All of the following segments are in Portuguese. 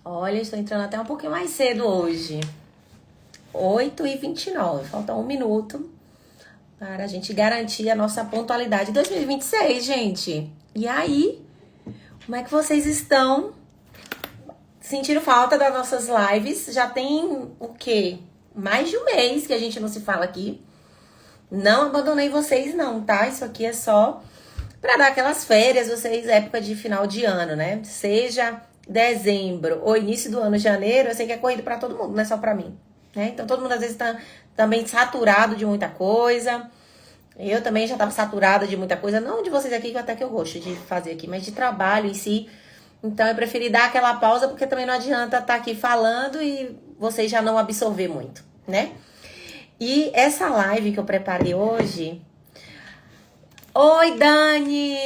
Olha, estou entrando até um pouquinho mais cedo hoje. 8h29. Falta 1 minuto para a gente garantir a nossa pontualidade. 2026, gente. E aí? Como é que vocês estão? Sentiram falta das nossas lives? Já tem o quê? Mais de um mês que a gente não se fala aqui. Não abandonei vocês não, tá? Isso aqui é só para dar aquelas férias, vocês, época de final de ano, né? Seja dezembro ou início do ano, janeiro, eu sei que é corrido para todo mundo, não é só para mim, né? Então todo mundo às vezes tá também saturado de muita coisa. Eu também já tava saturada de muita coisa, não de vocês aqui, que até que eu gosto de fazer aqui, mas de trabalho em si. Então eu preferi dar aquela pausa, porque também não adianta estar aqui falando e vocês já não absorver muito, né? E essa live que eu preparei hoje... Oi, Dani!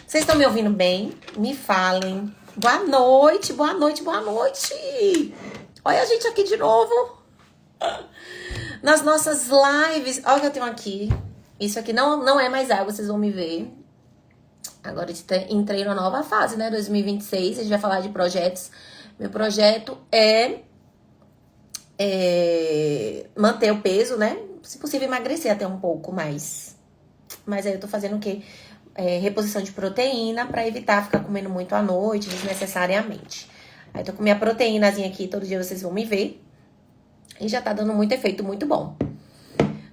Vocês estão me ouvindo bem? Me falem. Boa noite, boa noite, boa noite! Olha a gente aqui de novo. Nas nossas lives. Olha o que eu tenho aqui. Isso aqui não é mais água, vocês vão me ver. Agora entrei numa nova fase, né? 2026, a gente vai falar de projetos. Meu projeto é manter o peso, né? Se possível, emagrecer até um pouco mais. Mas aí eu tô fazendo o quê? Reposição de proteína pra evitar ficar comendo muito à noite, desnecessariamente. Aí tô com minha proteínazinha aqui, todo dia vocês vão me ver. E já tá dando muito efeito, muito bom.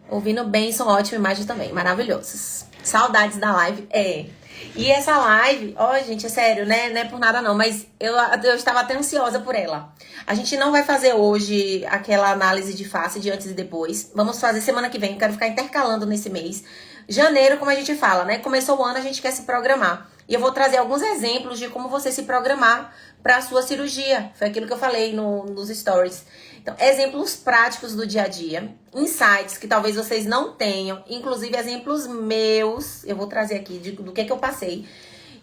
Ouvindo bem, são ótimas imagens também, maravilhosas. Saudades da live, E essa live, gente, é sério, né? Não é por nada não, mas eu estava até ansiosa por ela. A gente não vai fazer hoje aquela análise de face de antes e depois. Vamos fazer semana que vem, quero ficar intercalando nesse mês. Janeiro, como a gente fala, né? Começou o ano, a gente quer se programar. E eu vou trazer alguns exemplos de como você se programar para a sua cirurgia. Foi aquilo que eu falei nos stories. Então, exemplos práticos do dia a dia, insights que talvez vocês não tenham, inclusive exemplos meus, eu vou trazer aqui do que eu passei.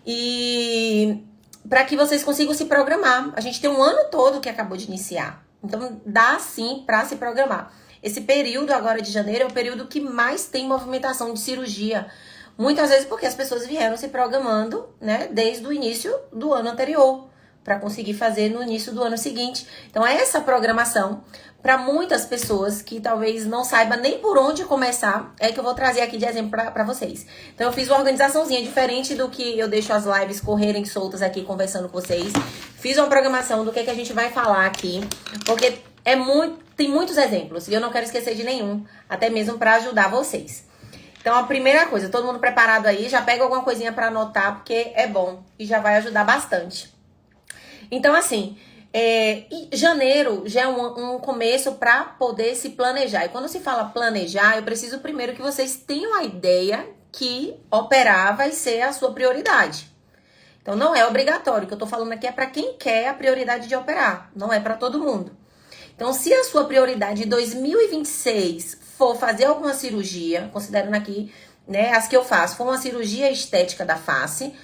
E para que vocês consigam se programar. A gente tem um ano todo que acabou de iniciar. Então, dá sim para se programar. Esse período agora de janeiro é o período que mais tem movimentação de cirurgia. Muitas vezes porque as pessoas vieram se programando, né, desde o início do ano anterior, para conseguir fazer no início do ano seguinte. Então, essa programação, para muitas pessoas que talvez não saibam nem por onde começar, é que eu vou trazer aqui de exemplo para vocês. Então, eu fiz uma organizaçãozinha diferente do que eu deixo as lives correrem soltas aqui, conversando com vocês. Fiz uma programação do que a gente vai falar aqui, porque tem muitos exemplos e eu não quero esquecer de nenhum, até mesmo para ajudar vocês. Então, a primeira coisa, todo mundo preparado aí, já pega alguma coisinha para anotar, porque é bom e já vai ajudar bastante. Então, assim, janeiro já é um começo para poder se planejar. E quando se fala planejar, eu preciso primeiro que vocês tenham a ideia que operar vai ser a sua prioridade. Então, não é obrigatório. O que eu tô falando aqui é para quem quer a prioridade de operar. Não é para todo mundo. Então, se a sua prioridade em 2026 for fazer alguma cirurgia, considerando aqui, né, as que eu faço, for uma cirurgia estética da face,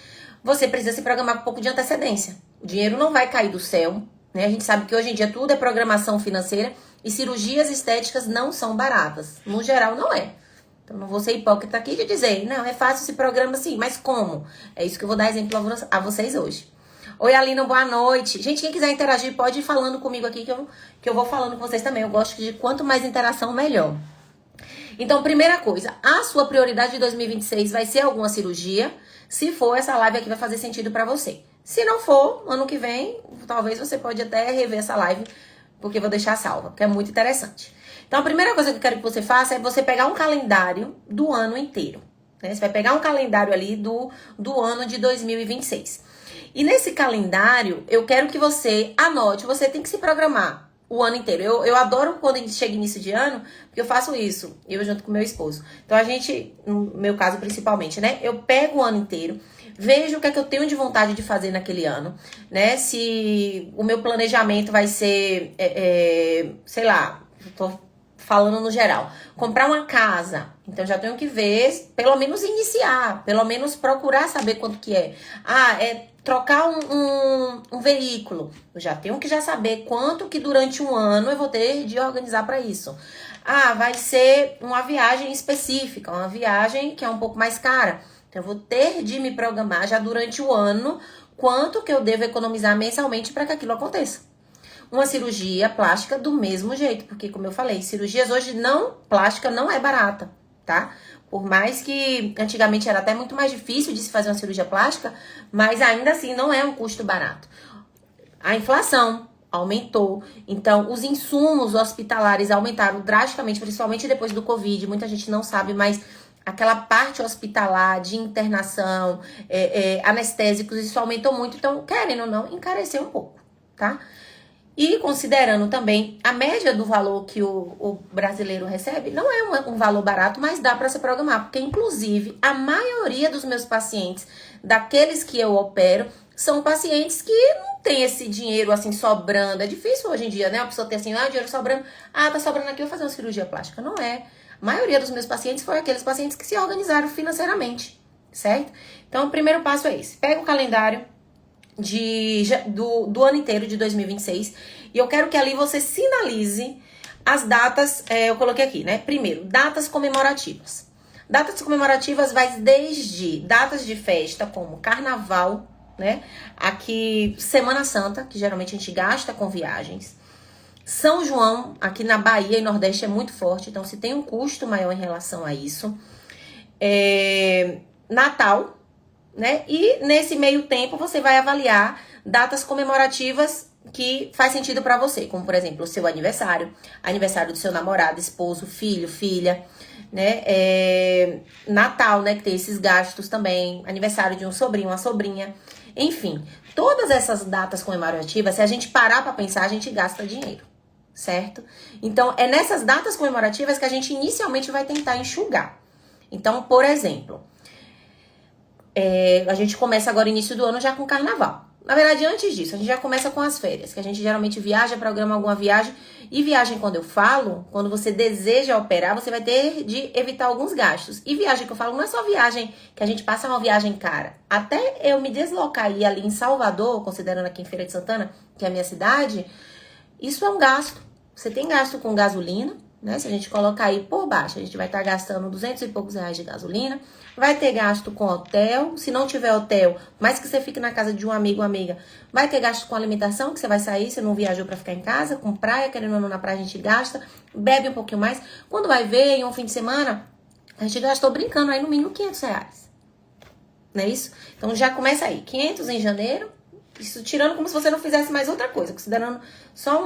você precisa se programar com um pouco de antecedência. O dinheiro não vai cair do céu, né? A gente sabe que hoje em dia tudo é programação financeira e cirurgias estéticas não são baratas. No geral, não é. Então, não vou ser hipócrita aqui de dizer, não, é fácil, se programa sim, mas como? É isso que eu vou dar exemplo a vocês hoje. Oi, Alina, boa noite. Gente, quem quiser interagir pode ir falando comigo aqui que eu vou falando com vocês também. Eu gosto de quanto mais interação, melhor. Então, primeira coisa, a sua prioridade de 2026 vai ser alguma cirurgia? Se for, essa live aqui vai fazer sentido pra você. Se não for, ano que vem, talvez você pode até rever essa live, porque eu vou deixar salva, porque é muito interessante. Então, a primeira coisa que eu quero que você faça é você pegar um calendário do ano inteiro. Né? Você vai pegar um calendário ali do ano de 2026. E nesse calendário, eu quero que você anote, você tem que se programar o ano inteiro. Eu adoro quando a gente chega início de ano, porque eu faço isso, eu junto com meu esposo. Então, a gente, no meu caso principalmente, né? Eu pego o ano inteiro, vejo o que é que eu tenho de vontade de fazer naquele ano, né? Se o meu planejamento vai ser, sei lá, tô falando no geral, comprar uma casa. Então, já tenho que ver, pelo menos iniciar, pelo menos procurar saber quanto que é. Trocar um veículo. Eu já tenho que saber quanto que durante um ano eu vou ter de organizar para isso. Vai ser uma viagem específica, uma viagem que é um pouco mais cara. Então, eu vou ter de me programar já durante o ano quanto que eu devo economizar mensalmente para que aquilo aconteça. Uma cirurgia plástica do mesmo jeito, porque como eu falei, cirurgias hoje plástica não é barata, tá? Por mais que antigamente era até muito mais difícil de se fazer uma cirurgia plástica, mas ainda assim não é um custo barato. A inflação aumentou, então os insumos hospitalares aumentaram drasticamente, principalmente depois do Covid. Muita gente não sabe, mas aquela parte hospitalar de internação, anestésicos, isso aumentou muito. Então, querendo ou não, encareceu um pouco, tá? E considerando também a média do valor que o brasileiro recebe, não é um valor barato, mas dá para se programar. Porque, inclusive, a maioria dos meus pacientes, daqueles que eu opero, são pacientes que não tem esse dinheiro assim sobrando. É difícil hoje em dia, né? A pessoa ter assim, dinheiro sobrando. Tá sobrando aqui, eu vou fazer uma cirurgia plástica. Não é. A maioria dos meus pacientes foi aqueles pacientes que se organizaram financeiramente, certo? Então, o primeiro passo é esse. Pega o calendário do ano inteiro de 2026 e eu quero que ali você sinalize as datas, eu coloquei aqui, né? Primeiro, datas comemorativas. Datas comemorativas vai desde datas de festa como carnaval, né? Aqui, Semana Santa, que geralmente a gente gasta com viagens. São João, aqui na Bahia e Nordeste é muito forte, então se tem um custo maior em relação a isso. Natal, né? E nesse meio tempo você vai avaliar datas comemorativas que faz sentido para você, como por exemplo o seu aniversário, aniversário do seu namorado, esposo, filho, filha, né? Natal, né? Que tem esses gastos também, aniversário de um sobrinho, uma sobrinha, enfim, todas essas datas comemorativas, se a gente parar para pensar, a gente gasta dinheiro, certo? Então é nessas datas comemorativas que a gente inicialmente vai tentar enxugar. Então, por exemplo, a gente começa agora, início do ano, já com carnaval. Na verdade, antes disso, a gente já começa com as férias, que a gente geralmente viaja, programa alguma viagem. E viagem, quando eu falo, quando você deseja operar, você vai ter de evitar alguns gastos. E viagem que eu falo, não é só viagem que a gente passa, uma viagem cara. Até eu me deslocar e ir ali em Salvador, considerando aqui em Feira de Santana, que é a minha cidade, isso é um gasto. Você tem gasto com gasolina, né? Se a gente colocar aí por baixo, a gente vai estar gastando 200 e poucos reais de gasolina. Vai ter gasto com hotel, se não tiver hotel, mais que você fique na casa de um amigo ou amiga, vai ter gasto com alimentação, que você vai sair, você não viajou para ficar em casa, com praia, querendo ou não, na praia a gente gasta, bebe um pouquinho mais. Quando vai ver, em um fim de semana, a gente gastou brincando aí no mínimo 500 reais. Não é isso? Então já começa aí, 500 em janeiro, isso tirando como se você não fizesse mais outra coisa, considerando só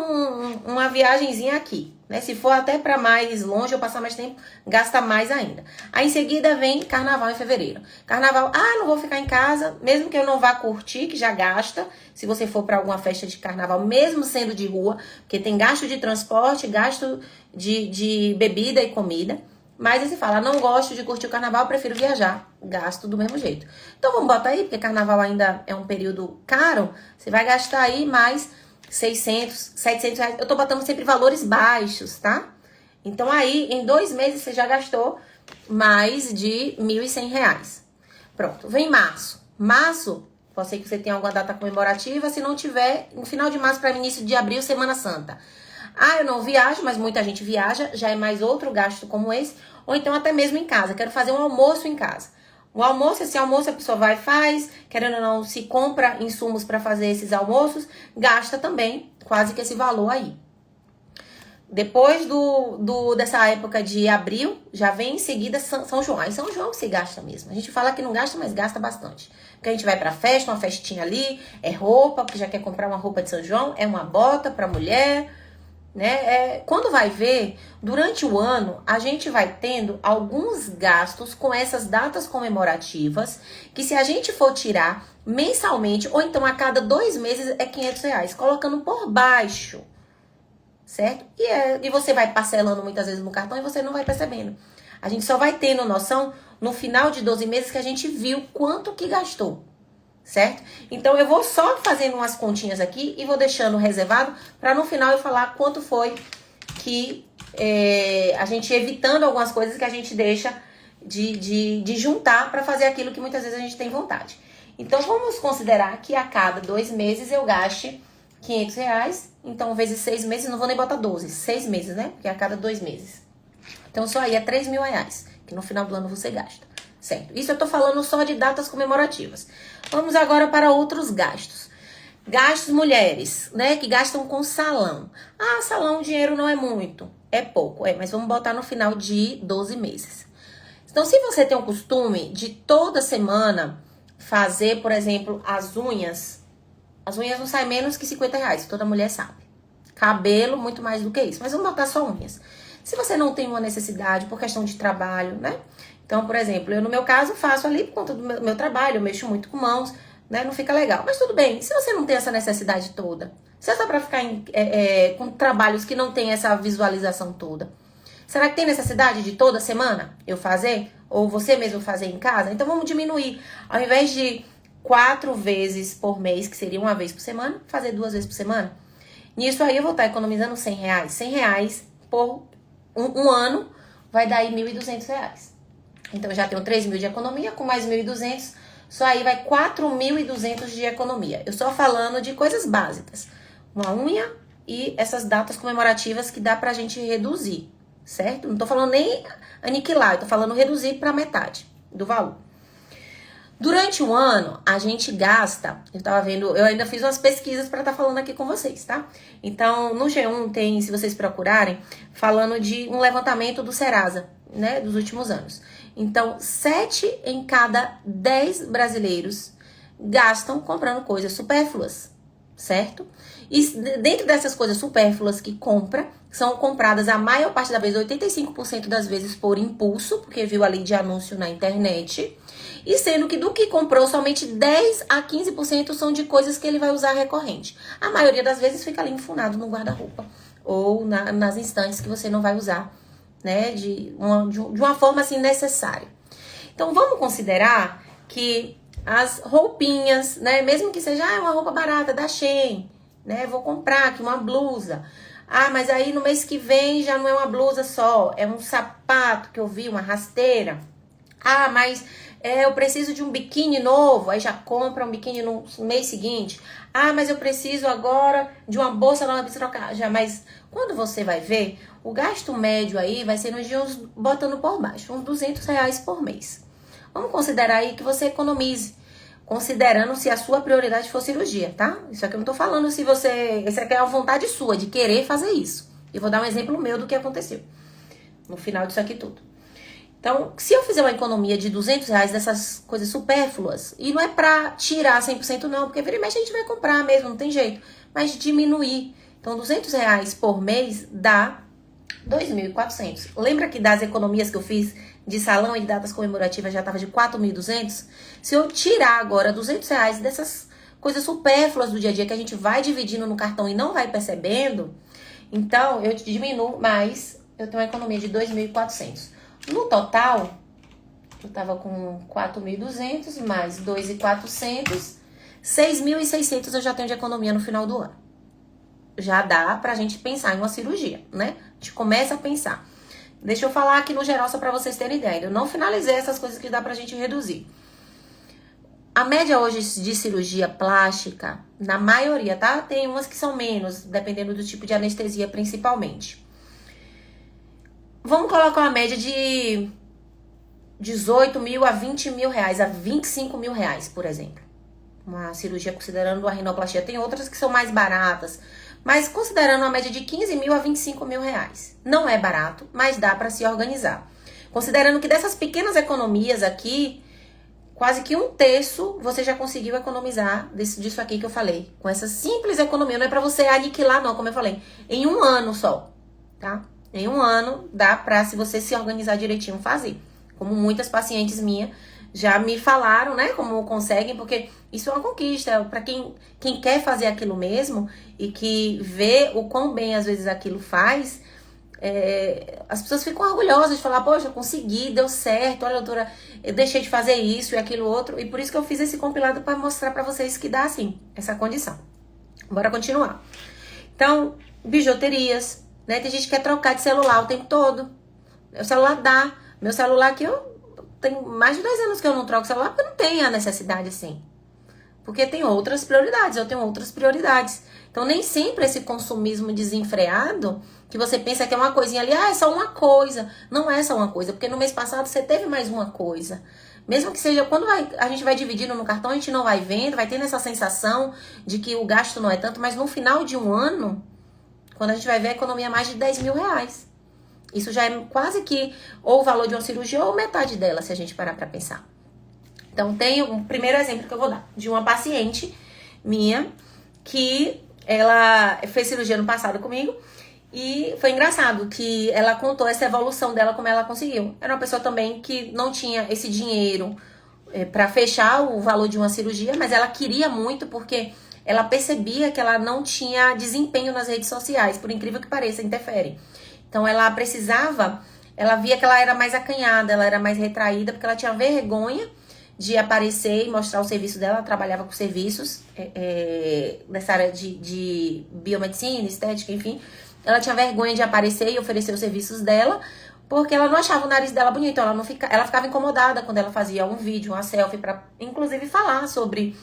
uma viagenzinha aqui, né? Se for até para mais longe ou passar mais tempo, gasta mais ainda. Aí em seguida vem carnaval em fevereiro. Carnaval, não vou ficar em casa, mesmo que eu não vá curtir, que já gasta, se você for para alguma festa de carnaval, mesmo sendo de rua, porque tem gasto de transporte, gasto de bebida e comida. Mas aí você fala, não gosto de curtir o carnaval, prefiro viajar. Gasto do mesmo jeito. Então vamos botar aí, porque carnaval ainda é um período caro. Você vai gastar aí mais 600, 700 reais. Eu tô botando sempre valores baixos, tá? Então aí, em 2 meses, você já gastou mais de 1.100 reais. Pronto, vem março. Março, pode ser que você tenha alguma data comemorativa. Se não tiver, no final de março para início de abril, Semana Santa. Eu não viajo, mas muita gente viaja, já é mais outro gasto como esse. Ou então até mesmo em casa, quero fazer um almoço em casa. O almoço, esse almoço a pessoa vai e faz, querendo ou não, se compra insumos para fazer esses almoços, gasta também quase que esse valor aí. Depois dessa época de abril, já vem em seguida São João. Aí São João se gasta mesmo. A gente fala que não gasta, mas gasta bastante. Porque a gente vai pra festa, uma festinha ali, é roupa, porque já quer comprar uma roupa de São João, é uma bota pra mulher, né? Quando vai ver, durante o ano, a gente vai tendo alguns gastos com essas datas comemorativas, que se a gente for tirar mensalmente, ou então a cada 2 meses, é 500 reais, colocando por baixo, certo? E você vai parcelando muitas vezes no cartão e você não vai percebendo. A gente só vai tendo noção no final de 12 meses que a gente viu quanto que gastou. Certo? Então, eu vou só fazendo umas continhas aqui e vou deixando reservado para no final eu falar quanto foi que a gente evitando algumas coisas que a gente deixa de juntar para fazer aquilo que muitas vezes a gente tem vontade. Então, vamos considerar que a cada 2 meses eu gaste 500 reais. Então, vezes 6 meses, não vou nem botar 12, 6 meses, né? Porque é a cada 2 meses. Então, só aí é 3.000 reais, que no final do ano você gasta. certo? Isso eu tô falando só de datas comemorativas. Vamos agora para outros gastos. Gastos mulheres, né, que gastam com salão. Ah, salão, dinheiro não é muito, é pouco, mas vamos botar no final de 12 meses. Então, se você tem o costume de toda semana fazer, por exemplo, as unhas não saem menos que R$ 50, toda mulher sabe. Cabelo, muito mais do que isso, mas vamos botar só unhas. Se você não tem uma necessidade por questão de trabalho, né? Então, por exemplo, eu no meu caso faço ali por conta do meu trabalho, eu mexo muito com mãos, né? Não fica legal. Mas tudo bem, se você não tem essa necessidade toda, se é só pra ficar com trabalhos que não tem essa visualização toda, será que tem necessidade de toda semana eu fazer? Ou você mesmo fazer em casa? Então vamos diminuir. Ao invés de 4 vezes por mês, que seria uma vez por semana, fazer 2 vezes por semana. Nisso aí eu vou estar economizando R$ 100. R$ 100 por um ano vai dar aí R$ 1.200. Então eu já tenho 3.000 de economia, com mais 1.200, só aí vai 4.200 de economia. Eu só falando de coisas básicas. Uma unha e essas datas comemorativas que dá pra gente reduzir, certo? Não tô falando nem aniquilar, eu tô falando reduzir pra metade do valor. Durante o ano, a gente gasta, eu tava vendo, eu ainda fiz umas pesquisas pra estar falando aqui com vocês, tá? Então, no G1 tem, se vocês procurarem, falando de um levantamento do Serasa, né, dos últimos anos. Então, 7 em cada 10 brasileiros gastam comprando coisas supérfluas, certo? E dentro dessas coisas supérfluas que compra, são compradas a maior parte da vez, 85% das vezes por impulso, porque viu ali de anúncio na internet. E sendo que do que comprou, somente 10 a 15% são de coisas que ele vai usar recorrente. A maioria das vezes fica ali enfurnado no guarda-roupa ou nas instantes que você não vai usar, né, de uma forma assim necessária. Então vamos considerar que as roupinhas, né, mesmo que seja uma roupa barata da Shein, né, vou comprar aqui uma blusa. Ah, mas aí no mês que vem já não é uma blusa só, é um sapato que eu vi, uma rasteira. Ah, mas eu preciso de um biquíni novo, aí já compra um biquíni no mês seguinte. Ah, mas eu preciso agora de uma bolsa nova pra trocar. Já, mas quando você vai ver, o gasto médio aí vai ser uns botando por baixo, uns R$ 200 por mês. Vamos considerar aí que você economize, considerando se a sua prioridade for cirurgia, tá? Isso aqui eu não tô falando se você... Isso aqui é a vontade sua de querer fazer isso. E vou dar um exemplo meu do que aconteceu no final disso aqui tudo. Então, se eu fizer uma economia de R$ 200 dessas coisas supérfluas, e não é pra tirar 100% não, porque vira e mexe a gente vai comprar mesmo, não tem jeito, mas diminuir. Então, R$ 200 por mês dá 2.400. Lembra que das economias que eu fiz de salão e de datas comemorativas já tava de 4.200? Se eu tirar agora R$ 200 dessas coisas supérfluas do dia a dia que a gente vai dividindo no cartão e não vai percebendo, então eu diminuo mais, eu tenho uma economia de 2.400. No total, eu tava com 4.200 mais 2.400, 6.600 eu já tenho de economia no final do ano. Já dá pra gente pensar em uma cirurgia, né? A gente começa a pensar. Deixa eu falar aqui no geral só pra vocês terem ideia. Eu não finalizei essas coisas que dá pra gente reduzir. A média hoje de cirurgia plástica, na maioria, tá? Tem umas que são menos, dependendo do tipo de anestesia principalmente. Vamos colocar uma média de 18 mil a 20 mil reais, a 25 mil reais, por exemplo. Uma cirurgia considerando a rinoplastia. Tem outras que são mais baratas, mas considerando uma média de 15 mil a 25 mil reais. Não é barato, mas dá para se organizar. Considerando que dessas pequenas economias aqui, quase que 1/3 você já conseguiu economizar disso aqui que eu falei. Com essa simples economia, não é para você aniquilar não, como eu falei. Em um ano só, tá? Em um ano, dá pra, se você se organizar direitinho, fazer. Como muitas pacientes minhas já me falaram, né? Como conseguem, porque isso é uma conquista. Pra quem quer fazer aquilo mesmo e que vê o quão bem, às vezes, aquilo faz, as pessoas ficam orgulhosas de falar, poxa, eu consegui, deu certo, olha, doutora, eu deixei de fazer isso e aquilo outro. E por isso que eu fiz esse compilado pra mostrar pra vocês que dá, sim, essa condição. Bora continuar. Então, bijuterias, né? Tem gente que quer trocar de celular o tempo todo. O celular dá. Meu celular aqui, eu tenho mais de 2 anos que eu não troco celular, porque não tem a necessidade assim. Porque tem outras prioridades, eu tenho outras prioridades. Então, nem sempre esse consumismo desenfreado, que você pensa que é uma coisinha ali, é só uma coisa. Não é só uma coisa, porque no mês passado você teve mais uma coisa. Mesmo que seja, quando a gente vai dividindo no cartão, a gente não vai vendo, vai tendo essa sensação de que o gasto não é tanto, mas no final de um ano, quando a gente vai ver, a economia é mais de 10 mil reais. Isso já é quase que ou o valor de uma cirurgia ou metade dela, se a gente parar pra pensar. Então, tem um primeiro exemplo que eu vou dar, de uma paciente minha, que ela fez cirurgia no passado comigo, e foi engraçado que ela contou essa evolução dela, como ela conseguiu. Era uma pessoa também que não tinha esse dinheiro pra fechar o valor de uma cirurgia, mas ela queria muito porque ela percebia que ela não tinha desempenho nas redes sociais, por incrível que pareça, interfere. Então ela precisava, ela via que ela era mais acanhada, ela era mais retraída, porque ela tinha vergonha de aparecer e mostrar o serviço dela. Ela trabalhava com serviços nessa área de biomedicina, estética, enfim. Ela tinha vergonha de aparecer e oferecer os serviços dela, porque ela não achava o nariz dela bonito. Ela ficava incomodada quando ela fazia um vídeo, uma selfie, para inclusive falar sobre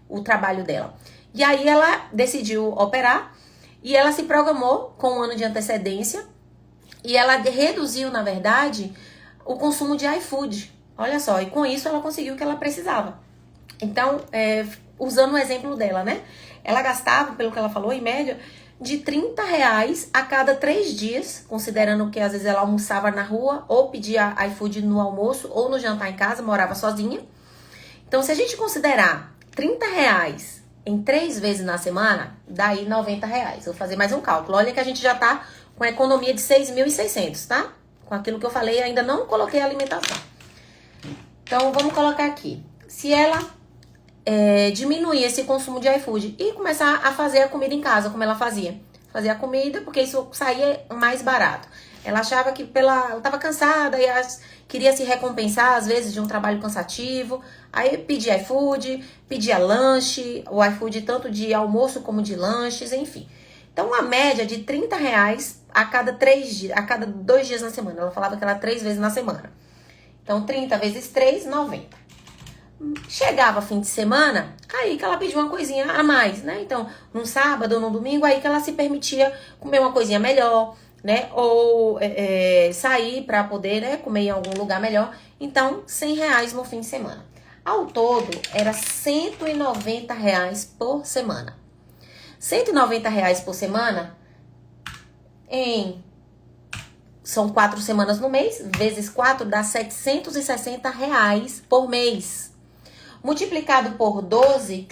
o trabalho dela. E aí ela decidiu operar e ela se programou com um ano de antecedência e ela reduziu, na verdade, o consumo de iFood. Olha só, e com isso ela conseguiu o que ela precisava. Então, usando o exemplo dela, né? Ela gastava, pelo que ela falou, em média, de R$30 a cada 3 dias, considerando que às vezes ela almoçava na rua, ou pedia iFood no almoço, ou no jantar em casa, morava sozinha. Então, se a gente considerar R$30 em 3 vezes na semana, dá aí R$90. Vou fazer mais um cálculo. Olha que a gente já tá com a economia de 6.600, tá? Com aquilo que eu falei, ainda não coloquei a alimentação. Então, vamos colocar aqui. Se ela diminuir esse consumo de iFood e começar a fazer a comida em casa, como ela fazia. Fazia a comida, porque isso saía mais barato. Ela achava que ela estava cansada e queria se recompensar, às vezes, de um trabalho cansativo. Aí pedia iFood, pedia lanche, o iFood tanto de almoço como de lanches, enfim. Então, uma média de R$30 a cada 2 dias na semana. Ela falava que era 3 vezes na semana. Então, 30 vezes 3, 90. Chegava fim de semana, aí que ela pediu uma coisinha a mais, né? Então, num sábado ou num domingo, aí que ela se permitia comer uma coisinha melhor, né? Ou sair pra poder, né, comer em algum lugar melhor. Então, R$100 no fim de semana. Ao todo, era R$190 por semana. R$190 por semana, são 4 semanas no mês, vezes 4 dá R$760 por mês. Multiplicado por 12,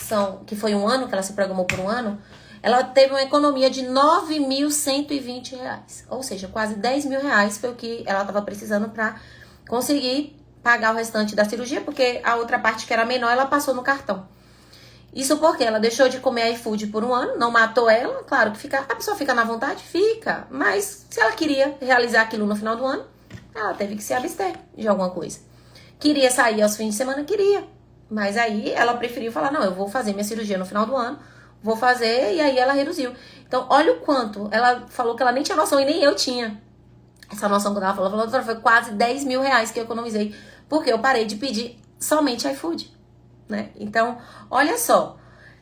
que foi um ano, que ela se programou por um ano, ela teve uma economia de R$9.120. Ou seja, quase R$10.000 foi o que ela estava precisando para conseguir pagar o restante da cirurgia, porque a outra parte que era menor, ela passou no cartão. Isso porque ela deixou de comer iFood por um ano, não matou ela. Claro que a pessoa fica na vontade, fica. Mas se ela queria realizar aquilo no final do ano, ela teve que se abster de alguma coisa. Queria sair aos fins de semana? Queria. Mas aí ela preferiu falar, não, eu vou fazer minha cirurgia no final do ano, vou fazer, e aí ela reduziu. Então, olha o quanto. Ela falou que ela nem tinha noção, e nem eu tinha essa noção quando ela falou, foi quase R$10.000 que eu economizei, porque eu parei de pedir somente iFood, né? Então, olha só,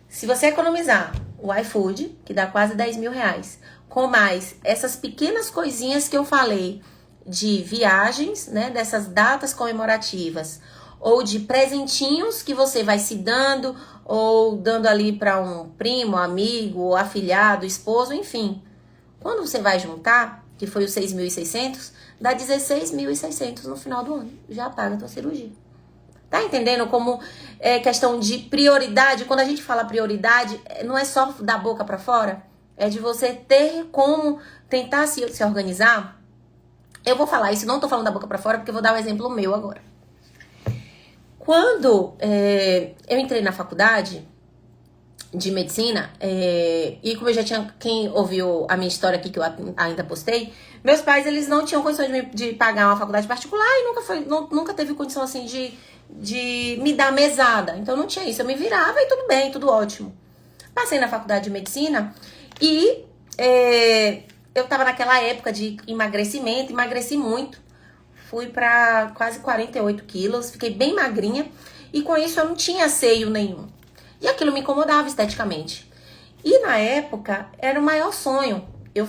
se você economizar o iFood, que dá quase R$10.000, com mais essas pequenas coisinhas que eu falei, de viagens, né, dessas datas comemorativas, ou de presentinhos que você vai se dando, ou dando ali para um primo, amigo, afilhado, esposo, enfim. Quando você vai juntar, que foi os 6.600, dá 16.600 no final do ano. Já paga a tua cirurgia. Tá entendendo como é questão de prioridade? Quando a gente fala prioridade, não é só da boca para fora, é de você ter como tentar se organizar. Eu vou falar isso, não tô falando da boca para fora, porque eu vou dar um exemplo meu agora. Quando eu entrei na faculdade de medicina, e como eu já tinha, quem ouviu a minha história aqui, que eu ainda postei, meus pais, eles não tinham condições de pagar uma faculdade particular e nunca teve condição, assim, de me dar mesada. Então, não tinha isso. Eu me virava e tudo bem, tudo ótimo. Passei na faculdade de medicina e eu tava naquela época de emagrecimento, emagreci muito. Fui pra quase 48 quilos, fiquei bem magrinha. E com isso eu não tinha seio nenhum. E aquilo me incomodava esteticamente. E na época era o maior sonho eu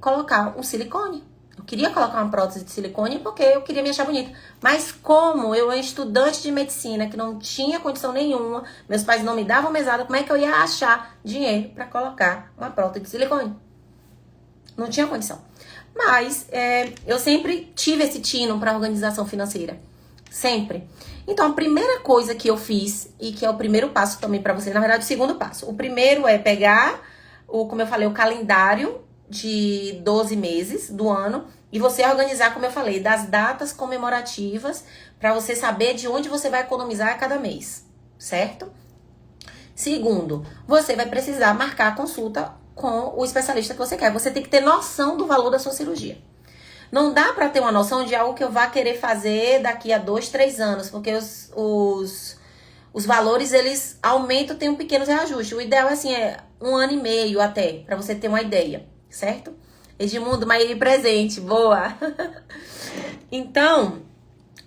colocar um silicone. Eu queria colocar uma prótese de silicone porque eu queria me achar bonita. Mas como eu era estudante de medicina, que não tinha condição nenhuma, meus pais não me davam mesada, como é que eu ia achar dinheiro para colocar uma prótese de silicone? Não tinha condição. Mas eu sempre tive esse tino para organização financeira. Sempre. Então, a primeira coisa que eu fiz, e que é o primeiro passo também para você, na verdade, o segundo passo. O primeiro é pegar, como eu falei, o calendário de 12 meses do ano e você organizar, como eu falei, das datas comemorativas para você saber de onde você vai economizar a cada mês, certo? Segundo, você vai precisar marcar a consulta com o especialista que você quer. Você tem que ter noção do valor da sua cirurgia. Não dá para ter uma noção de algo que eu vá querer fazer daqui a 2, 3 anos, porque os valores, eles aumentam, tem um pequeno reajuste. O ideal, assim, é 1 ano e meio até, para você ter uma ideia, certo? Edmundo, Maíra presente, boa! Então,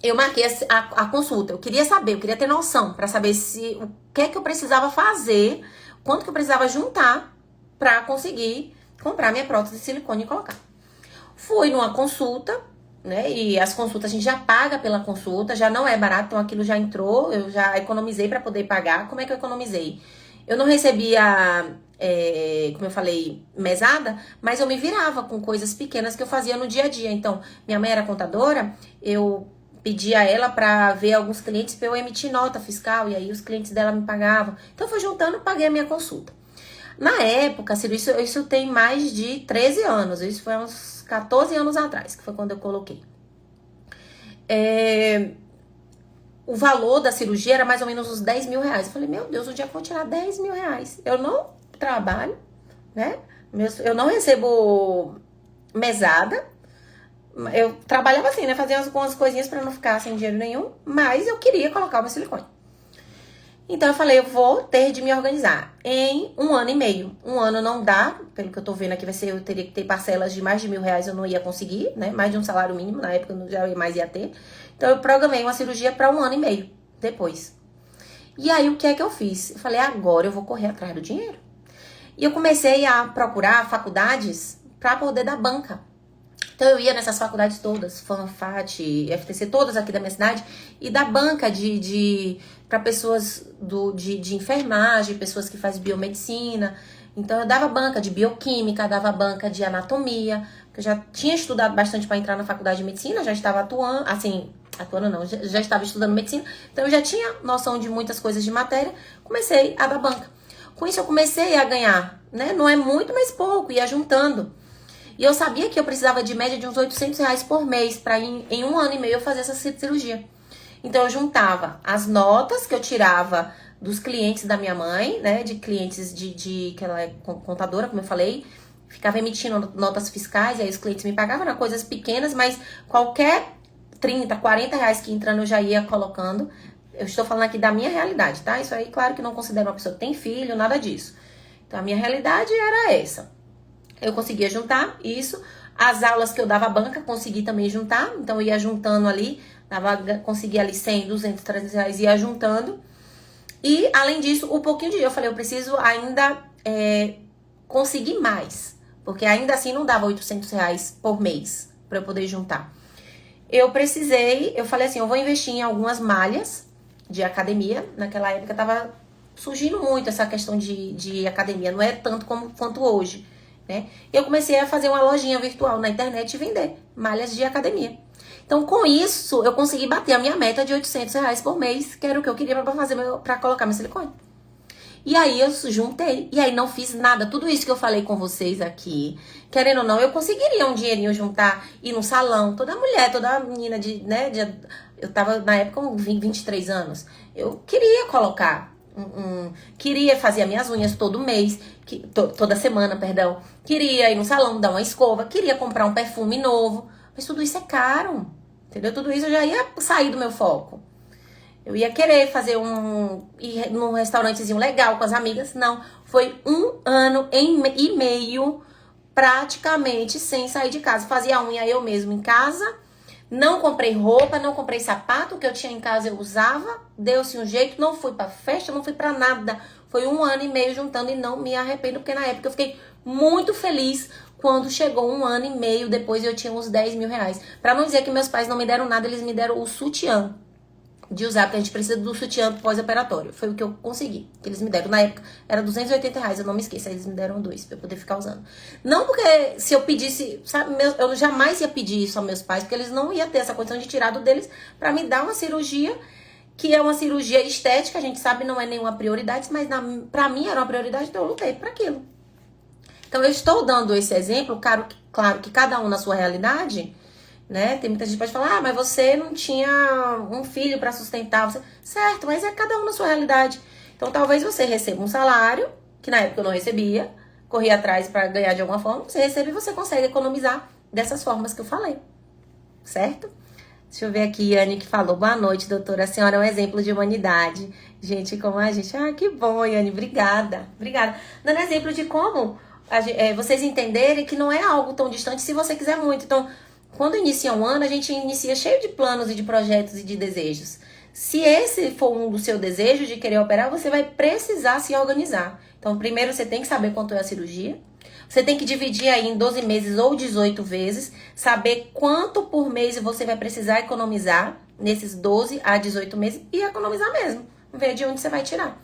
eu marquei a consulta. Eu queria saber, eu queria ter noção, para saber o que é que eu precisava fazer, quanto que eu precisava juntar para conseguir comprar minha prótese de silicone e colocar. Fui numa consulta, né? E as consultas a gente já paga pela consulta, já não é barato, então aquilo já entrou, eu já economizei para poder pagar. Como é que eu economizei? Eu não recebia, como eu falei, mesada, mas eu me virava com coisas pequenas que eu fazia no dia a dia. Então, minha mãe era contadora, eu pedia a ela para ver alguns clientes para eu emitir nota fiscal, e aí os clientes dela me pagavam. Então, eu fui juntando, paguei a minha consulta. Na época, isso tem mais de 13 anos, isso foi uns 14 anos atrás, que foi quando eu coloquei. O valor da cirurgia era mais ou menos uns 10 mil reais. Eu falei, meu Deus, onde é que eu vou tirar 10 mil reais? Eu não trabalho, né? Eu não recebo mesada. Eu trabalhava assim, né? Fazia algumas coisinhas pra não ficar sem dinheiro nenhum, mas eu queria colocar o meu silicone. Então eu falei, eu vou ter de me organizar em 1 ano e meio. 1 ano não dá, pelo que eu tô vendo aqui, eu teria que ter parcelas de mais de R$ 1.000, eu não ia conseguir, né? Mais de um salário mínimo, na época eu não já mais ia ter. Então eu programei uma cirurgia para 1 ano e meio depois. E aí o que é que eu fiz? Eu falei, agora eu vou correr atrás do dinheiro. E eu comecei a procurar faculdades para poder dar banca. Então eu ia nessas faculdades todas, FANFAT, FTC, todas aqui da minha cidade, e dar banca para pessoas de enfermagem, pessoas que fazem biomedicina. Então eu dava banca de bioquímica, dava banca de anatomia, porque eu já tinha estudado bastante para entrar na faculdade de medicina, já estava atuando não, já estava estudando medicina, então eu já tinha noção de muitas coisas de matéria, comecei a dar banca. Com isso eu comecei a ganhar, né? Não é muito, mas pouco, ia juntando. E eu sabia que eu precisava de média de uns R$ 800 por mês para em 1 ano e meio eu fazer essa cirurgia. Então eu juntava as notas que eu tirava dos clientes da minha mãe, né? De clientes que ela é contadora, como eu falei. Ficava emitindo notas fiscais, e aí os clientes me pagavam, eram coisas pequenas, mas qualquer 30, 40 reais que entrando eu já ia colocando. Eu estou falando aqui da minha realidade, tá? Isso aí, claro que não considero uma pessoa que tem filho, nada disso. Então a minha realidade era essa. Eu conseguia juntar isso. As aulas que eu dava banca, consegui também juntar. Então, eu ia juntando ali. Conseguia ali 100, 200, 300 reais. Ia juntando. E, além disso, um pouquinho de... Eu falei, eu preciso ainda conseguir mais. Porque ainda assim não dava R$ 800 por mês para eu poder juntar. Eu falei assim, eu vou investir em algumas malhas de academia. Naquela época tava surgindo muito essa questão de academia. Não é tanto quanto hoje. Né? Eu comecei a fazer uma lojinha virtual na internet e vender malhas de academia. Então, com isso, eu consegui bater a minha meta de R$ 800 por mês, que era o que eu queria para colocar meu silicone. E aí, eu juntei. E aí, não fiz nada. Tudo isso que eu falei com vocês aqui, querendo ou não, eu conseguiria um dinheirinho juntar, ir no salão. Toda mulher, toda menina eu tava, na época, com 23 anos. Eu queria colocar... queria fazer as minhas unhas todo mês, toda semana, perdão. Queria ir no salão, dar uma escova, queria comprar um perfume novo. Mas tudo isso é caro, entendeu? Tudo isso eu já ia sair do meu foco. Eu ia querer ir num restaurantezinho legal com as amigas. Não, foi 1 ano e meio praticamente sem sair de casa. Fazia a unha eu mesmo em casa. Não comprei roupa, não comprei sapato, o que eu tinha em casa eu usava, deu-se um jeito, não fui pra festa, não fui pra nada. Foi 1 ano e meio juntando e não me arrependo, porque na época eu fiquei muito feliz quando chegou 1 ano e meio depois eu tinha uns 10 mil reais. Pra não dizer que meus pais não me deram nada, eles me deram o sutiã de usar, porque a gente precisa do sutiã pós-operatório. Foi o que eu consegui, que eles me deram. Na época era R$ 280, eu não me esqueço. Aí eles me deram 2 pra eu poder ficar usando. Não porque se eu pedisse, sabe, eu jamais ia pedir isso aos meus pais, porque eles não iam ter essa condição de tirar do deles pra me dar uma cirurgia, que é uma cirurgia estética, a gente sabe não é nenhuma prioridade, mas pra mim era uma prioridade, então eu lutei pra aquilo. Então eu estou dando esse exemplo, claro que cada um na sua realidade, né? Tem muita gente que pode falar, mas você não tinha um filho para sustentar. Certo, mas é cada um na sua realidade. Então talvez você receba um salário, que na época eu não recebia, corri atrás para ganhar de alguma forma, você recebe e você consegue economizar dessas formas que eu falei, certo? Deixa eu ver aqui, Yane que falou, boa noite, doutora, a senhora é um exemplo de humanidade. Gente como a gente, que bom, Yane, obrigada. Dando exemplo de como vocês entenderem que não é algo tão distante se você quiser muito. Então, quando inicia um ano, a gente inicia cheio de planos e de projetos e de desejos. Se esse for um do seu desejo de querer operar, você vai precisar se organizar. Então, primeiro você tem que saber quanto é a cirurgia. Você tem que dividir aí em 12 meses ou 18 vezes. Saber quanto por mês você vai precisar economizar nesses 12 a 18 meses. E economizar mesmo. Ver de onde você vai tirar.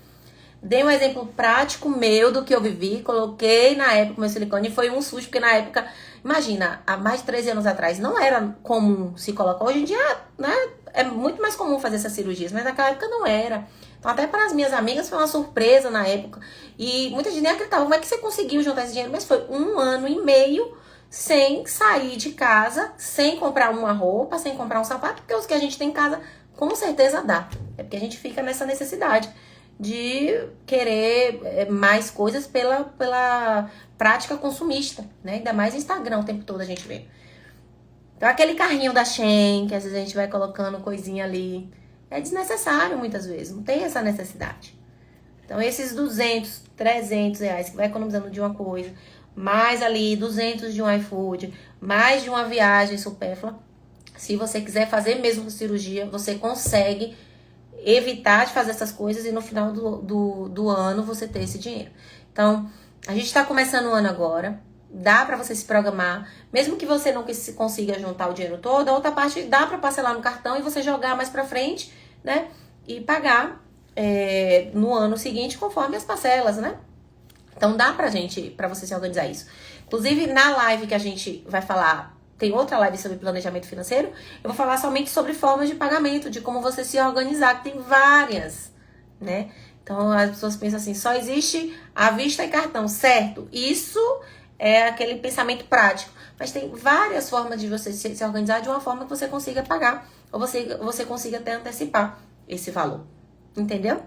Dei um exemplo prático meu do que eu vivi. Coloquei na época meu silicone. Foi um susto, porque na época... Imagina, há mais de 13 anos atrás não era comum se colocar. Hoje em dia, né, é muito mais comum fazer essas cirurgias, mas naquela época não era. Então, até para as minhas amigas foi uma surpresa na época. E muita gente nem acreditava, como é que você conseguiu juntar esse dinheiro? Mas foi 1 ano e meio sem sair de casa, sem comprar uma roupa, sem comprar um sapato, porque os que a gente tem em casa, com certeza dá. É porque a gente fica nessa necessidade de querer mais coisas pela prática consumista, né? Ainda mais Instagram o tempo todo a gente vê. Então, aquele carrinho da Shein, que às vezes a gente vai colocando coisinha ali, é desnecessário muitas vezes, não tem essa necessidade. Então, esses 200, 300 reais que vai economizando de uma coisa, mais ali 200 de um iFood, mais de uma viagem supérflua, se você quiser fazer mesmo cirurgia, você consegue evitar de fazer essas coisas e no final do ano você ter esse dinheiro. Então, a gente tá começando o ano agora, dá pra você se programar, mesmo que você não consiga juntar o dinheiro todo, a outra parte dá pra parcelar no cartão e você jogar mais pra frente, né? E pagar no ano seguinte conforme as parcelas, né? Então dá pra você se organizar isso. Inclusive, na live que a gente vai falar, tem outra live sobre planejamento financeiro, eu vou falar somente sobre formas de pagamento, de como você se organizar, que tem várias, né? Então, as pessoas pensam assim, só existe à vista e cartão, certo? Isso é aquele pensamento prático. Mas tem várias formas de você se organizar de uma forma que você consiga pagar, ou você consiga até antecipar esse valor. Entendeu?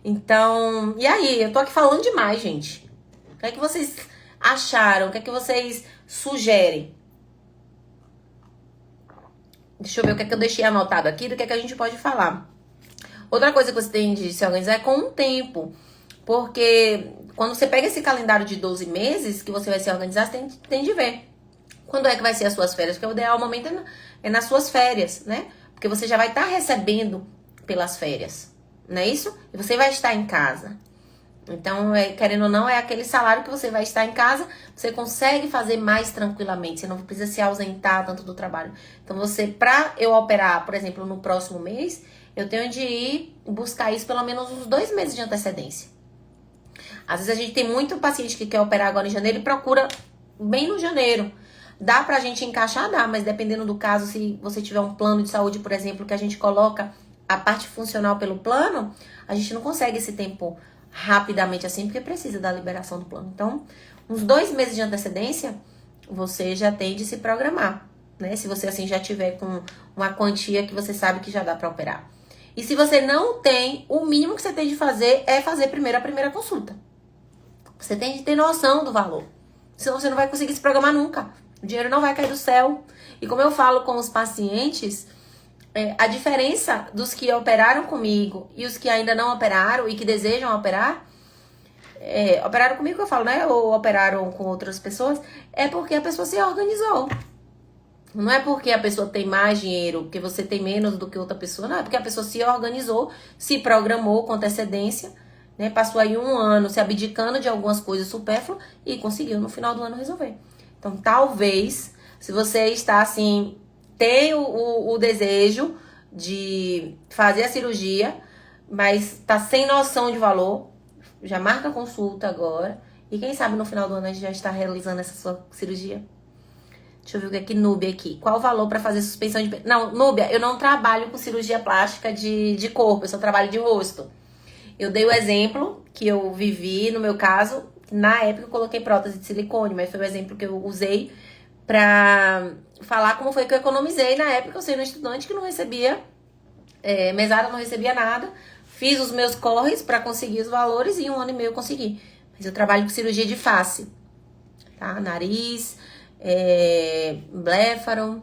Então, e aí? Eu tô aqui falando demais, gente. O que é que vocês acharam? O que é que vocês sugerem? Deixa eu ver o que é que eu deixei anotado aqui, do que é que a gente pode falar. Outra coisa que você tem de se organizar é com o tempo. Porque quando você pega esse calendário de 12 meses que você vai se organizar, você tem de ver quando é que vai ser as suas férias. Porque o ideal momento é nas suas férias, né? Porque você já vai estar recebendo pelas férias, não é isso? E você vai estar em casa. Então, querendo ou não, é aquele salário que você vai estar em casa, você consegue fazer mais tranquilamente, você não precisa se ausentar tanto do trabalho. Então, pra eu operar, por exemplo, no próximo mês, eu tenho de ir buscar isso pelo menos uns 2 meses de antecedência. Às vezes a gente tem muito paciente que quer operar agora em janeiro e procura bem no janeiro. Dá pra gente encaixar? Dá, mas dependendo do caso, se você tiver um plano de saúde, por exemplo, que a gente coloca a parte funcional pelo plano, a gente não consegue esse tempo rapidamente assim, porque precisa da liberação do plano. Então, uns 2 meses de antecedência, você já tem de se programar, né? Se você assim já tiver com uma quantia que você sabe que já dá pra operar. E se você não tem, o mínimo que você tem de fazer é fazer primeiro a primeira consulta. Você tem de ter noção do valor. Senão você não vai conseguir se programar nunca. O dinheiro não vai cair do céu. E como eu falo com os pacientes, a diferença dos que operaram comigo e os que ainda não operaram e que desejam operar, operaram comigo, eu falo, né? Ou operaram com outras pessoas, é porque a pessoa se organizou. Não é porque a pessoa tem mais dinheiro, porque você tem menos do que outra pessoa, não. É porque a pessoa se organizou, se programou com antecedência né? Passou aí um ano se abdicando de algumas coisas supérfluas e conseguiu no final do ano resolver. Então, talvez, se você está assim, tem o desejo de fazer a cirurgia, mas está sem noção de valor, já marca a consulta agora. E quem sabe no final do ano a gente já está realizando essa sua cirurgia. Deixa eu ver o que é que Núbia aqui. Qual o valor para fazer suspensão de... Não, Núbia, eu não trabalho com cirurgia plástica de corpo, eu só trabalho de rosto. Eu dei o exemplo que eu vivi, no meu caso, na época eu coloquei prótese de silicone, mas foi o exemplo que eu usei pra falar como foi que eu economizei na época. Eu sendo estudante que não recebia mesada, não recebia nada. Fiz os meus corres pra conseguir os valores e em 1 ano e meio eu consegui. Mas eu trabalho com cirurgia de face, tá? Nariz, bléfaro,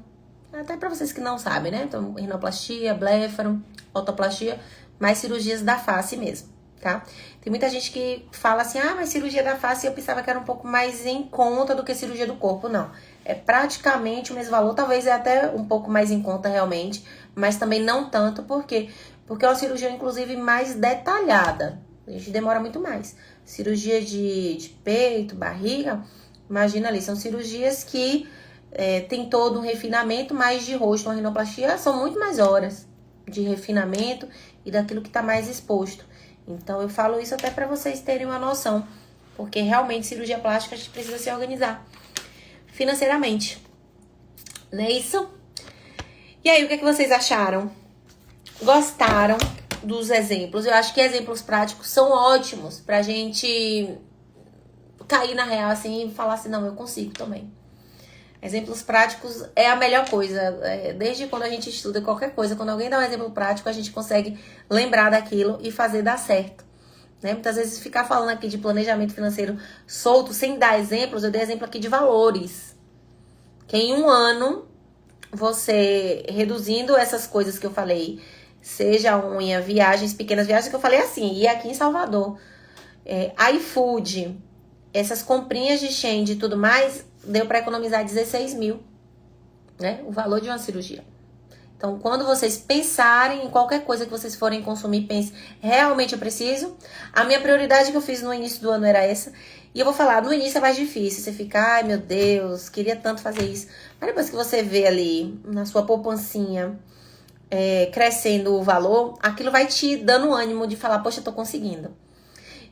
até pra vocês que não sabem, né? Então, rinoplastia, bléfaro, otoplastia, mais cirurgias da face mesmo, tá? Tem muita gente que fala assim, mas cirurgia da face eu pensava que era um pouco mais em conta do que cirurgia do corpo. Não, é praticamente o mesmo valor, talvez é até um pouco mais em conta realmente, mas também não tanto, por quê? Porque é uma cirurgia, inclusive, mais detalhada, a gente demora muito mais. Cirurgia de peito, barriga, imagina ali, são cirurgias que tem todo um refinamento, mas de rosto, uma rinoplastia, são muito mais horas de refinamento e daquilo que está mais exposto. Então, eu falo isso até para vocês terem uma noção, porque realmente cirurgia plástica a gente precisa se organizar financeiramente, não é isso? E aí, o que é que vocês acharam? Gostaram dos exemplos? Eu acho que exemplos práticos são ótimos pra gente cair na real assim e falar assim, não, eu consigo também. Exemplos práticos é a melhor coisa. Desde quando a gente estuda qualquer coisa, quando alguém dá um exemplo prático, a gente consegue lembrar daquilo e fazer dar certo, né? Muitas vezes ficar falando aqui de planejamento financeiro solto, sem dar exemplos, eu dei exemplo aqui de valores. Que em 1 ano, você reduzindo essas coisas que eu falei, seja unha, viagens, pequenas viagens, que eu falei assim, e aqui em Salvador, iFood, essas comprinhas de Shein e tudo mais, deu para economizar 16 mil, né? O valor de uma cirurgia. Então, quando vocês pensarem em qualquer coisa que vocês forem consumir, pense, realmente eu preciso? A minha prioridade que eu fiz no início do ano era essa. E eu vou falar, no início é mais difícil. Você fica, ai meu Deus, queria tanto fazer isso. Mas depois que você vê ali, na sua poupancinha, crescendo o valor, aquilo vai te dando ânimo de falar, poxa, eu tô conseguindo.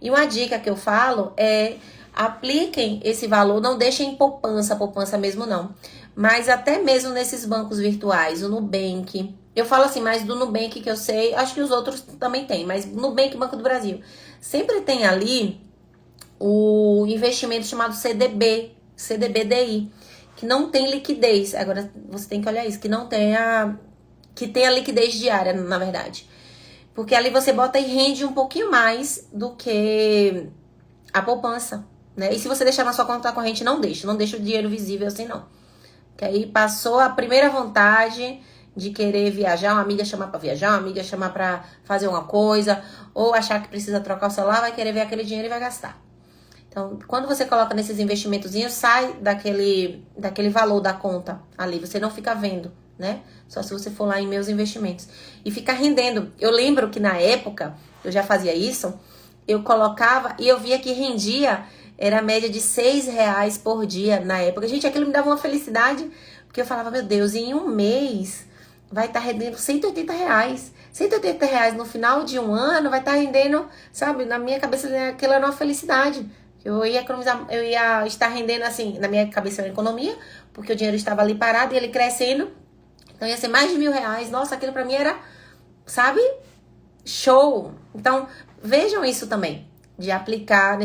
E uma dica que eu falo é, apliquem esse valor, não deixem em poupança mesmo não. Mas até mesmo nesses bancos virtuais, o Nubank, eu falo assim, mais do Nubank que eu sei, acho que os outros também tem, mas Nubank, Banco do Brasil, sempre tem ali o investimento chamado CDBDI, que não tem liquidez. Agora você tem que olhar isso, que tem a liquidez diária, na verdade. Porque ali você bota e rende um pouquinho mais do que a poupança, né? E se você deixar na sua conta corrente, não deixa o dinheiro visível assim, não. Que aí passou a primeira vontade de querer viajar, uma amiga chamar pra viajar, uma amiga chamar pra fazer uma coisa, ou achar que precisa trocar o celular, vai querer ver aquele dinheiro e vai gastar. Então, quando você coloca nesses investimentozinhos, sai daquele valor da conta ali, você não fica vendo, né? Só se você for lá em meus investimentos. E fica rendendo. Eu lembro que na época, eu já fazia isso, eu colocava e eu via que rendia, era a média de R$6 por dia na época. Gente, aquilo me dava uma felicidade, porque eu falava, meu Deus, em 1 mês vai estar rendendo R$180. R$180 no final de 1 ano vai estar rendendo, sabe? Na minha cabeça, aquilo era uma felicidade. Eu ia economizar, eu ia estar rendendo assim, na minha cabeça era economia, porque o dinheiro estava ali parado e ele crescendo. Então ia ser mais de R$1.000. Nossa, aquilo pra mim era, sabe? Show! Então, vejam isso também, de aplicar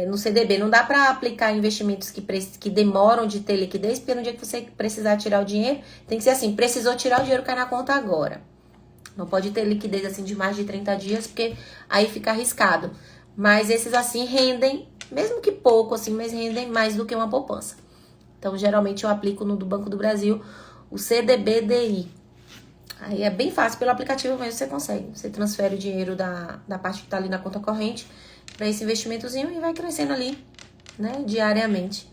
no CDB. Não dá pra aplicar investimentos que demoram de ter liquidez, porque no dia que você precisar tirar o dinheiro, tem que ser assim, precisou tirar o dinheiro, cai na conta agora. Não pode ter liquidez assim de mais de 30 dias, porque aí fica arriscado. Mas esses assim rendem, mesmo que pouco assim, mas rendem mais do que uma poupança. Então, geralmente eu aplico no do Banco do Brasil o CDBDI. Aí é bem fácil, pelo aplicativo mesmo você consegue. Você transfere o dinheiro da parte que tá ali na conta corrente para esse investimentozinho e vai crescendo ali, né, diariamente.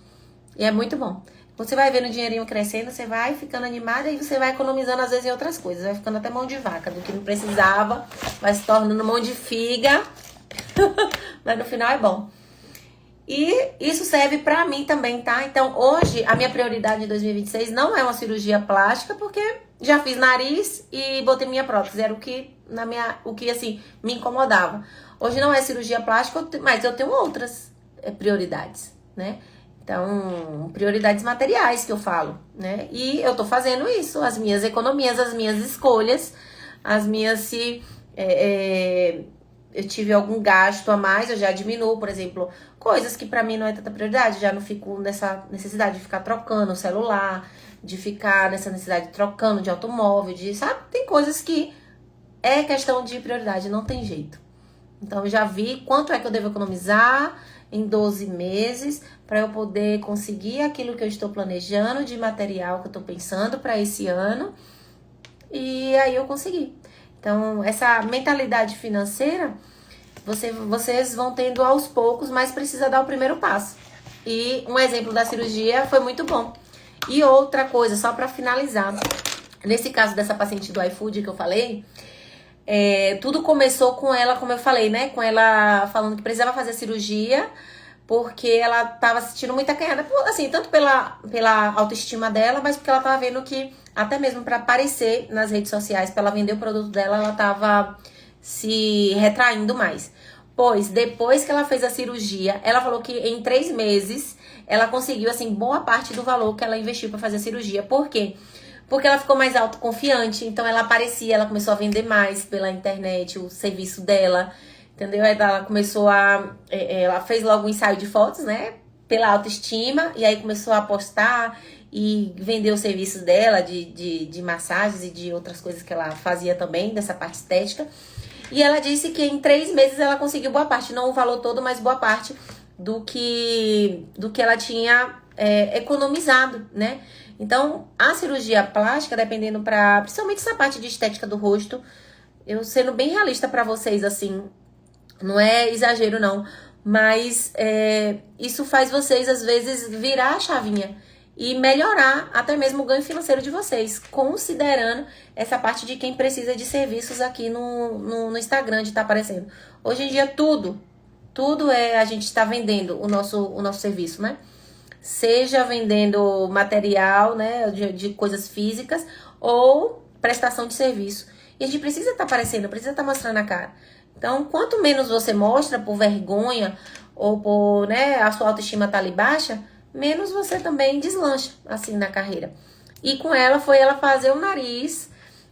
E é muito bom. Você vai vendo o dinheirinho crescendo, você vai ficando animada e você vai economizando às vezes em outras coisas. Vai ficando até mão de vaca, do que não precisava, vai se tornando mão de figa Mas no final é bom. E isso serve pra mim também, tá? Então, hoje, a minha prioridade em 2026 não é uma cirurgia plástica, porque já fiz nariz e botei minha prótese. Era o que assim, me incomodava. Hoje não é cirurgia plástica, mas eu tenho outras prioridades, né? Então, prioridades materiais que eu falo, né? E eu tô fazendo isso, as minhas economias, as minhas escolhas, as minhas se eu tive algum gasto a mais, eu já diminuo, por exemplo, coisas que pra mim não é tanta prioridade, já não fico nessa necessidade de ficar trocando o celular, de ficar nessa necessidade de trocando de automóvel, sabe? Tem coisas que é questão de prioridade, não tem jeito. Então, eu já vi quanto é que eu devo economizar em 12 meses para eu poder conseguir aquilo que eu estou planejando de material que eu estou pensando para esse ano. E aí eu consegui. Então, essa mentalidade financeira, vocês vão tendo aos poucos, mas precisa dar o primeiro passo. E um exemplo da cirurgia foi muito bom. E outra coisa, só para finalizar. Nesse caso dessa paciente do iFood que eu falei, tudo começou com ela, como eu falei, né? Com ela falando que precisava fazer cirurgia, porque ela tava sentindo muita acanhada, assim, tanto pela autoestima dela, mas porque ela tava vendo que, até mesmo para aparecer nas redes sociais, para ela vender o produto dela, ela tava se retraindo mais. Pois, depois que ela fez a cirurgia, ela falou que em 3 meses, ela conseguiu, assim, boa parte do valor que ela investiu para fazer a cirurgia. Por quê? Porque ela ficou mais autoconfiante, então ela aparecia, ela começou a vender mais pela internet, o serviço dela, entendeu? Aí ela começou ela fez logo um ensaio de fotos, né? Pela autoestima, e aí começou a postar e vender os serviços dela de massagens e de outras coisas que ela fazia também, dessa parte estética. E ela disse que em 3 meses ela conseguiu boa parte, não o valor todo, mas boa parte do que ela tinha economizado, né? Então, a cirurgia plástica, dependendo principalmente essa parte de estética do rosto, eu sendo bem realista pra vocês, assim, não é exagero não, mas isso faz vocês, às vezes, virar a chavinha e melhorar até mesmo o ganho financeiro de vocês, considerando essa parte de quem precisa de serviços aqui no Instagram, de estar aparecendo. Hoje em dia, tudo a gente está vendendo o nosso serviço, né? Seja vendendo material, né, de coisas físicas, ou prestação de serviço. E a gente precisa estar aparecendo, precisa estar mostrando a cara. Então, quanto menos você mostra por vergonha, ou por, né, a sua autoestima tá ali baixa, menos você também deslancha, assim, na carreira. E com ela, foi ela fazer o nariz,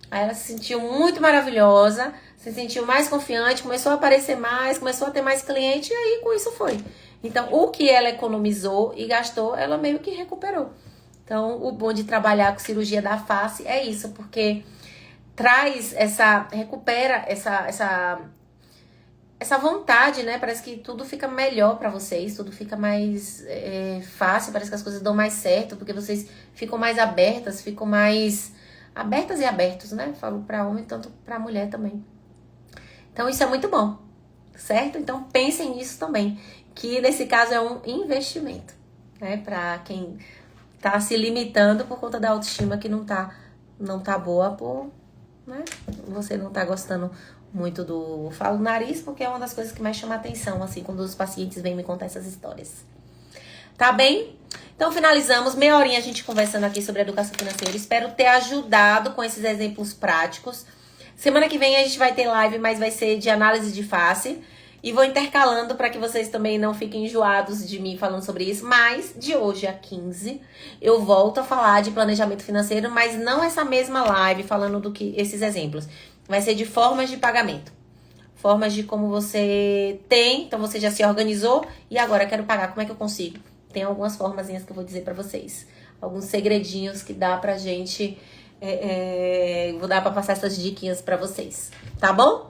aí ela se sentiu muito maravilhosa, se sentiu mais confiante, começou a aparecer mais, começou a ter mais cliente, e aí com isso foi. Então, o que ela economizou e gastou, ela meio que recuperou. Então, o bom de trabalhar com cirurgia da face é isso, porque recupera essa vontade, né? Parece que tudo fica melhor pra vocês, tudo fica mais fácil, parece que as coisas dão mais certo, porque vocês ficam mais abertas, ficam mais abertas e abertos, né? Falo pra homem, tanto pra mulher também. Então, isso é muito bom, certo? Então, pensem nisso também, que nesse caso é um investimento, né? Pra quem tá se limitando por conta da autoestima que não tá boa, né? Você não tá gostando muito falo nariz, porque é uma das coisas que mais chama atenção, assim, quando os pacientes vêm me contar essas histórias. Tá bem? Então, finalizamos. Meia horinha a gente conversando aqui sobre educação financeira. Espero ter ajudado com esses exemplos práticos. Semana que vem a gente vai ter live, mas vai ser de análise de face. E vou intercalando para que vocês também não fiquem enjoados de mim falando sobre isso. Mas de hoje a 15 eu volto a falar de planejamento financeiro, mas não essa mesma live falando do que esses exemplos. Vai ser de formas de pagamento. Formas de como você tem, então você já se organizou e agora quero pagar, como é que eu consigo? Tem algumas formazinhas que eu vou dizer pra vocês. Alguns segredinhos que dá pra gente... vou dar pra passar essas diquinhas pra vocês. Tá bom?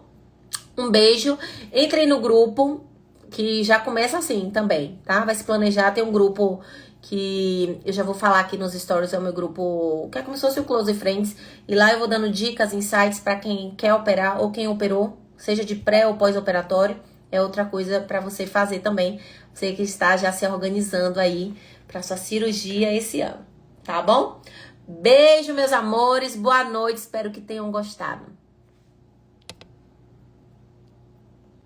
Um beijo. Entrem no grupo, que já começa assim também, tá? Vai se planejar. Tem um grupo que eu já vou falar aqui nos stories. É o meu grupo, que é como se fosse o Close Friends. E lá eu vou dando dicas, insights pra quem quer operar ou quem operou. Seja de pré ou pós-operatório. É outra coisa pra você fazer também. Você que está já se organizando aí pra sua cirurgia esse ano. Tá bom? Beijo, meus amores. Boa noite. Espero que tenham gostado.